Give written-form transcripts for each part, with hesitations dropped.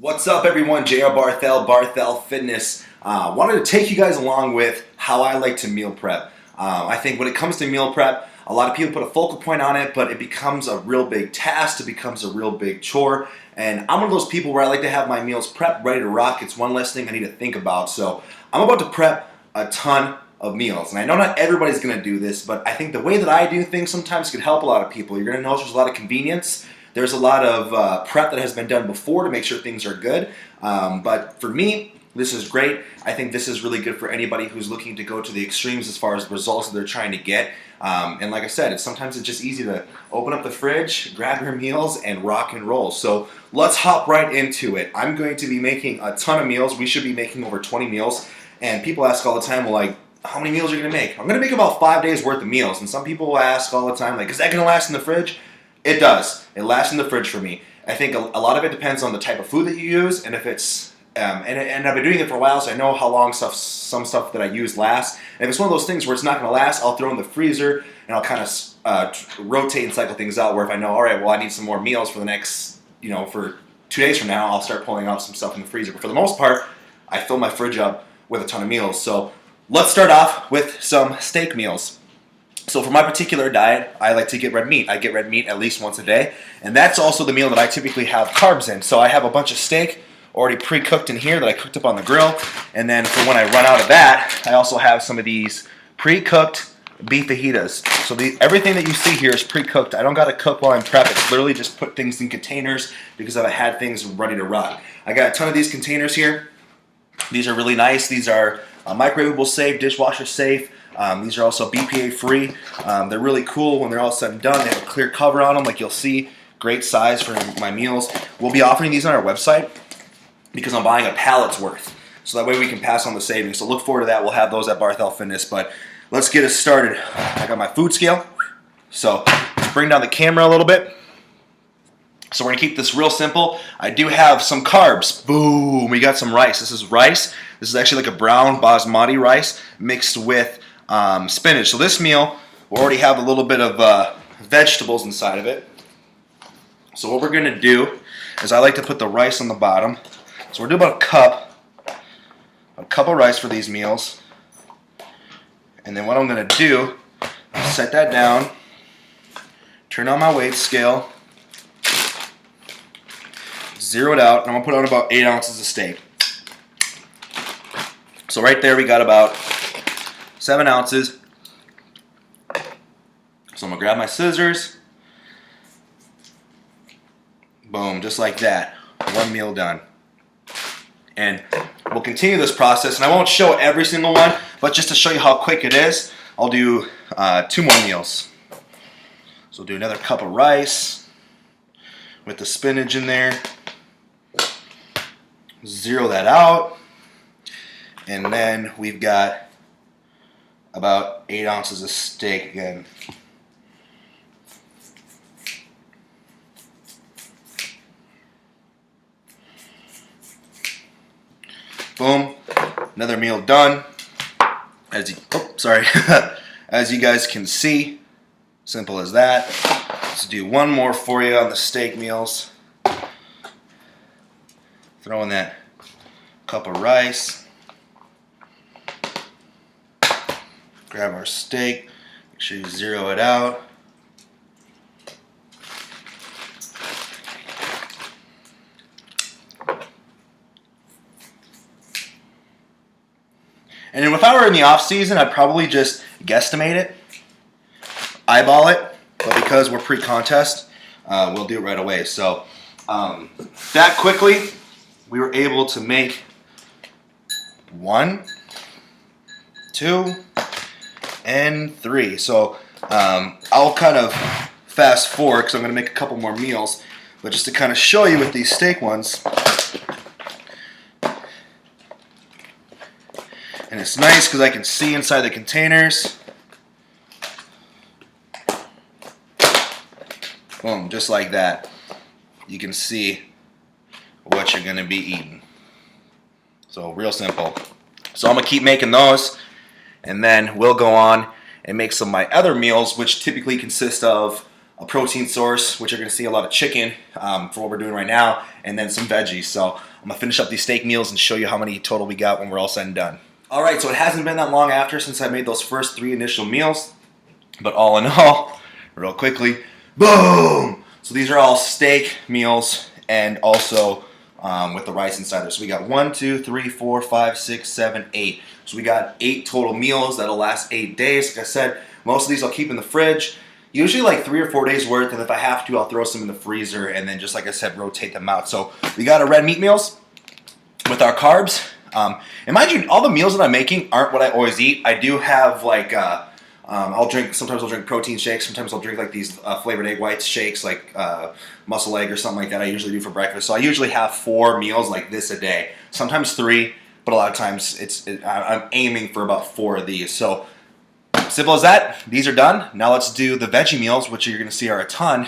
What's up, everyone? JR Barthel Fitness. Wanted to take you guys along with how I like to meal prep. I think when it comes to meal prep, a lot of people put a focal point on it, but it becomes a real big task. It becomes a real big chore. And I'm one of those people where I like to have my meals prepped, ready to rock. It's one less thing I need to think about. So I'm about to prep a ton of meals. And I know not everybody's going to do this, but I think the way that I do things sometimes can help a lot of people. You're going to notice there's a lot of convenience. There's a lot of prep that has been done before to make sure things are good. But for me, this is great. I think this is really good for anybody who's looking to go to the extremes as far as the results that they're trying to get. And like I said, sometimes it's just easy to open up the fridge, grab your meals, and rock and roll. So let's hop right into it. I'm going to be making a ton of meals. We should be making over 20 meals. And people ask all the time, well, like, how many meals are you going to make? I'm going to make about 5 days worth of meals. And some people will ask all the time, like, is that going to last in the fridge? It does. It lasts in the fridge for me. I think a lot of it depends on the type of food that you use, and if it's and I've been doing it for a while, so I know how long some stuff that I use lasts. And if it's one of those things where it's not going to last, I'll throw it in the freezer and I'll kind of rotate and cycle things out. Where if I know, all right, well, I need some more meals for the next, for 2 days from now, I'll start pulling out some stuff in the freezer. But for the most part, I fill my fridge up with a ton of meals. So let's start off with some steak meals. So for my particular diet, I like to get red meat. I get red meat at least once a day, and that's also the meal that I typically have carbs in. So I have a bunch of steak already pre-cooked in here that I cooked up on the grill, and then for when I run out of that, I also have some of these pre-cooked beef fajitas. So everything that you see here is pre-cooked. I don't got to cook while I'm prepping. It's literally just put things in containers because I've had things ready to rock. I got a ton of these containers here. These are really nice. These are microwavable safe, dishwasher safe. These are also BPA free. They're really cool when they're all said and done. They have a clear cover on them, like you'll see. Great size for my meals. We'll be offering these on our website because I'm buying a pallet's worth. So that way we can pass on the savings. So look forward to that. We'll have those at Barthel Fitness. But let's get us started. I got my food scale. So let's bring down the camera a little bit. So we're going to keep this real simple. I do have some carbs. Boom. We got some rice. This is rice. This is actually like a brown basmati rice mixed with spinach. So this meal will already have a little bit of vegetables inside of it. So what we're going to do is I like to put the rice on the bottom. So we're doing about a cup of rice for these meals. And then what I'm going to do is set that down, turn on my weight scale, zero it out, and I'm going to put on about 8 ounces of steak. So right there we got about 7 ounces. So I'm going to grab my scissors. Boom, just like that. One meal done. And we'll continue this process, and I won't show every single one, but just to show you how quick it is, I'll do 2 more meals. So do another cup of rice with the spinach in there. Zero that out. And then we've got about 8 ounces of steak again. Boom. Another meal done. As you guys can see, simple as that. Let's do one more for you on the steak meals. Throw in that cup of rice. Grab our steak. Make sure you zero it out. And then if I were in the off season, I'd probably just guesstimate it, eyeball it. But because we're pre-contest, we'll do it right away. So that quickly, we were able to make 1, 2, and 3. So I'll kind of fast forward because I'm going to make a couple more meals. But just to kind of show you with these steak ones. And it's nice because I can see inside the containers. Boom, just like that. You can see what you're going to be eating. So real simple. So I'm going to keep making those, and then we'll go on and make some of my other meals, which typically consist of a protein source, which you're going to see a lot of chicken for what we're doing right now, and then some veggies. So I'm going to finish up these steak meals and show you how many total we got when we're all said and done. All right, so it hasn't been that long after since I made those first 3 initial meals, but all in all, real quickly, boom! So these are all steak meals and also with the rice inside there. So we got 1, 2, 3, 4, 5, 6, 7, 8. So we got 8 total meals that'll last 8 days. Like I said, most of these I'll keep in the fridge. Usually like 3 or 4 days worth, and if I have to, I'll throw some in the freezer and then just like I said, rotate them out. So we got our red meat meals with our carbs. And mind you, all the meals that I'm making aren't what I always eat. I do have like sometimes I'll drink protein shakes. Sometimes I'll drink like these flavored egg whites shakes, like muscle egg or something like that. I usually do for breakfast. So I usually have 4 meals like this a day. Sometimes 3, but a lot of times I'm aiming for about 4 of these. So simple as that. These are done. Now let's do the veggie meals, which you're going to see are a ton.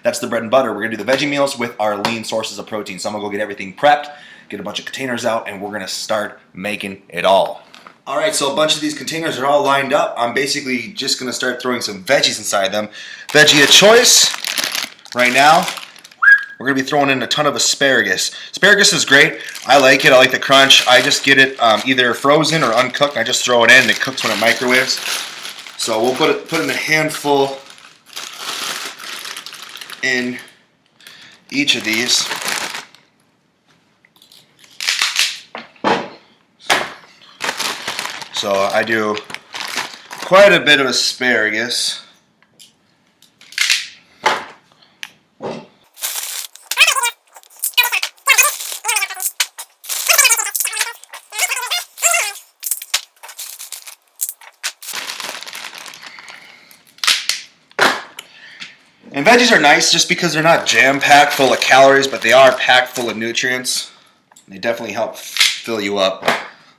That's the bread and butter. We're going to do the veggie meals with our lean sources of protein. So I'm going to go get everything prepped, get a bunch of containers out, and we're going to start making it all. All right, so a bunch of these containers are all lined up. I'm basically just going to start throwing some veggies inside them. Veggie of choice right now. We're going to be throwing in a ton of asparagus. Asparagus is great. I like it. I like the crunch. I just get it either frozen or uncooked. I just throw it in and it cooks when it microwaves. So we'll put in a handful in each of these. So I do quite a bit of asparagus. And veggies are nice just because they're not jam-packed full of calories, but they are packed full of nutrients. They definitely help fill you up.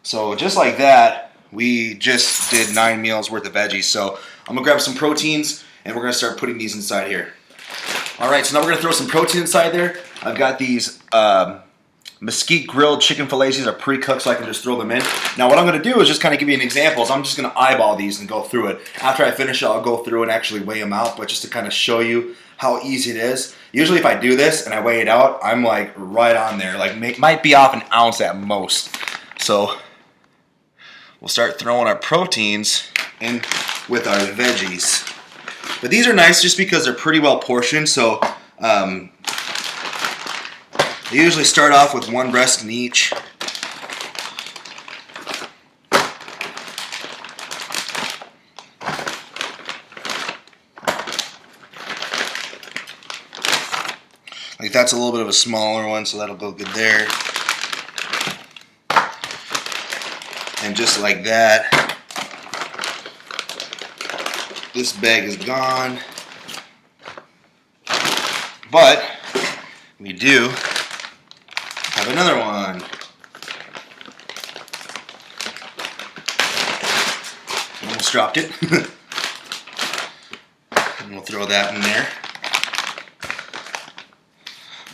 So just like that, we just did 9 meals worth of veggies. So I'm going to grab some proteins and we're going to start putting these inside here. All right, so now we're going to throw some protein inside there. I've got these mesquite grilled chicken fillets. These are pre-cooked so I can just throw them in. Now what I'm going to do is just kind of give you an example. I'm just going to eyeball these and go through it. After I finish it, I'll go through and actually weigh them out, but just to kind of show you how easy it is. Usually if I do this and I weigh it out, I'm like right on there. Like might be off an ounce at most. So we'll start throwing our proteins in with our veggies. But these are nice just because they're pretty well portioned. So they usually start off with 1 breast in each. Like that's a little bit of a smaller one, so that'll go good there. And just like that, this bag is gone. But we do have another one. Almost dropped it. And we'll throw that in there.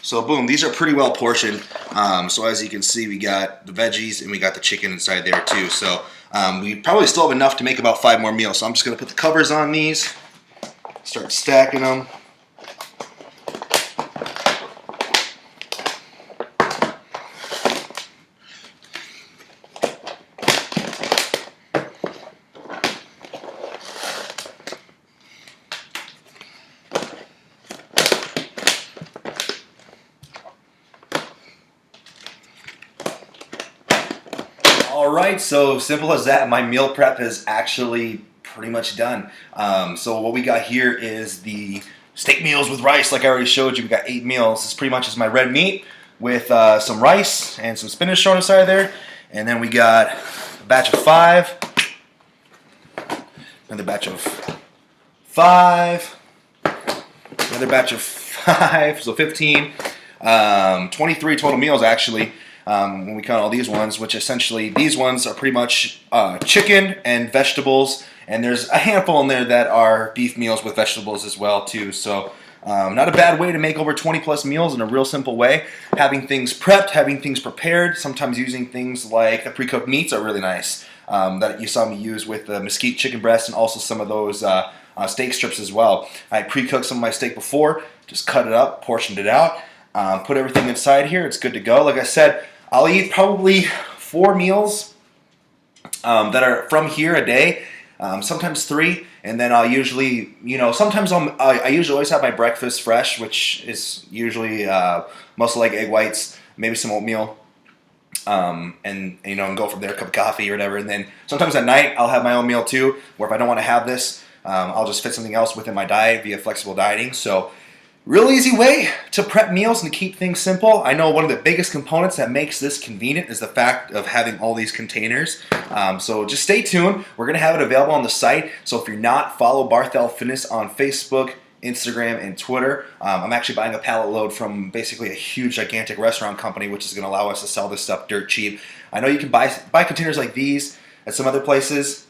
So boom, these are pretty well portioned. So as you can see, we got the veggies and we got the chicken inside there too. So we probably still have enough to make about 5 more meals. So I'm just gonna put the covers on these, start stacking them. Alright, so simple as that. My meal prep is actually pretty much done. So what we got here is the steak meals with rice, like I already showed you. We got 8 meals. This pretty much is my red meat with some rice and some spinach on the side there. And then we got a batch of 5. Another batch of 5. Another batch of 5. So 15. 23 total meals actually. When we count all these ones, which essentially these ones are pretty much chicken and vegetables, and there's a handful in there that are beef meals with vegetables as well too. So not a bad way to make over 20 plus meals in a real simple way. Having things prepped, having things prepared, sometimes using things like the pre-cooked meats are really nice. That you saw me use with the mesquite chicken breast and also some of those steak strips as well. I pre-cooked some of my steak before, just cut it up, portioned it out, put everything inside here. It's good to go. Like I said, I'll eat probably 4 meals that are from here a day, sometimes 3, and then I'll usually, sometimes I usually always have my breakfast fresh, which is usually mostly like egg whites, maybe some oatmeal, and go from there, a cup of coffee or whatever. And then sometimes at night I'll have my own meal too, or if I don't want to have this, I'll just fit something else within my diet via flexible dieting. So real easy way to prep meals and to keep things simple. I know one of the biggest components that makes this convenient is the fact of having all these containers. So just stay tuned. We're going to have it available on the site. So if you're not, follow Barthel Fitness on Facebook, Instagram, and Twitter. I'm actually buying a pallet load from basically a huge, gigantic restaurant company, which is going to allow us to sell this stuff dirt cheap. I know you can buy containers like these at some other places.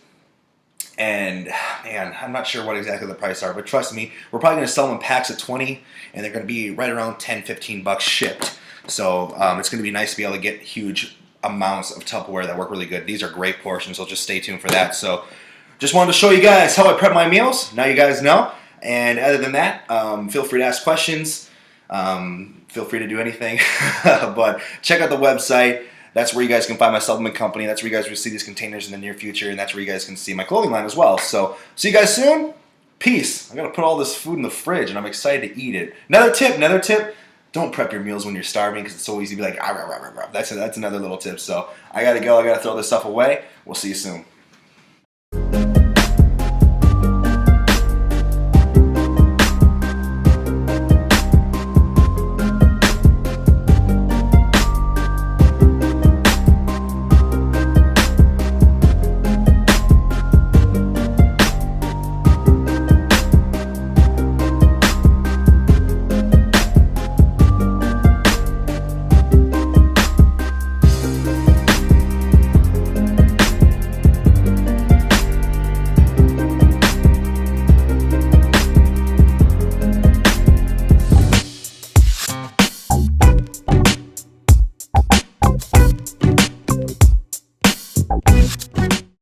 And man, I'm not sure what exactly the price are, but trust me, we're probably going to sell them in packs of 20, and they're going to be right around 10, 15 bucks shipped. So it's going to be nice to be able to get huge amounts of Tupperware that work really good. These are great portions, so just stay tuned for that. So just wanted to show you guys how I prep my meals. Now you guys know. And other than that, feel free to ask questions. Feel free to do anything. But check out the website. That's where you guys can find my supplement company. That's where you guys will see these containers in the near future, and that's where you guys can see my clothing line as well. So, see you guys soon. Peace. I'm going to put all this food in the fridge, and I'm excited to eat it. Another tip. Don't prep your meals when you're starving, because it's so easy to be like, ah, rah, rah, rah, rah. That's another little tip. So, I got to go. I got to throw this stuff away. We'll see you soon.